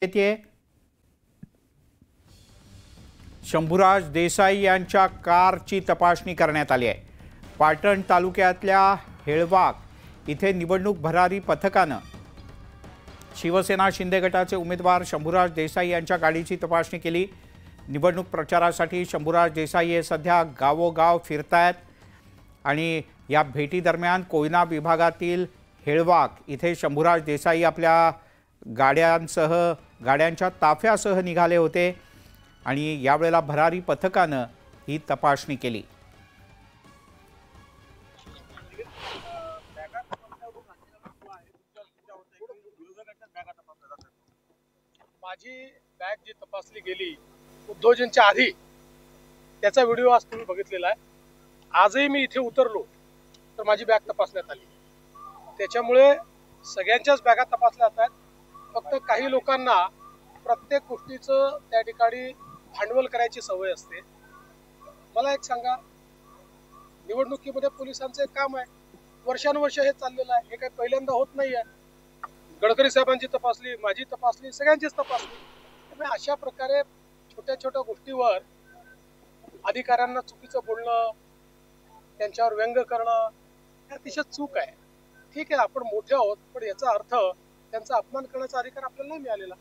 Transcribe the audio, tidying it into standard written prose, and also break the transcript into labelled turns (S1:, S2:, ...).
S1: येते शंभूराज देसाई यांच्या कारची तपासणी करण्यात आली आहे। पाटण तालुक्यातल्या हेळवाक इथे निवडणूक भरारी पथकानं शिवसेना शिंदे गटाचे उमेदवार शंभूराज देसाई यांच्या गाडीची तपासणी केली। निवडणूक प्रचारासाठी शंभूराज देसाई हे सध्या गावोगाव फिरतायत आणि या भेटी दरम्यान कोयना विभागातील हेळवाक इथे शंभूराज देसाई आपल्या गाड्यांच्या ताफ्यासह निघाले होते आणि यावेळेला भरारी पथकानं ही तपासणी केली।
S2: माझी बॅग जी तपासली गेली उद्योजनच्या आधी त्याचा व्हिडिओ आज तुम्ही बघितलेला आहे। आजही मी इथे उतरलो तर माझी बॅग तपासण्यात आली। त्याच्यामुळे सगळ्यांच्याच बॅगा तपासल्या जातात। फक्त काही लोकांना प्रत्येक गोष्टीचं त्या ठिकाणी भांडवल करायची सवय असते। मला एक सांगा, निवडणुकीमध्ये पोलिसांचं एक काम आहे, वर्षानुवर्ष हे चाललेलं आहे, हे काही पहिल्यांदा होत नाही आहे। गडकरी साहेबांची तपासली, माझी तपासली, सगळ्यांचीच तपासली। त्यामुळे अशा प्रकारे छोट्या छोट्या गोष्टीवर अधिकाऱ्यांना चुकीचं बोलणं, त्यांच्यावर व्यंग करणं हे अतिशय चूक आहे। ठीक आहे, आपण मोठे आहोत, पण याचा अर्थ त्यांचा अपमान करण्याचा अधिकार आपल्याला नाही मिळालेला।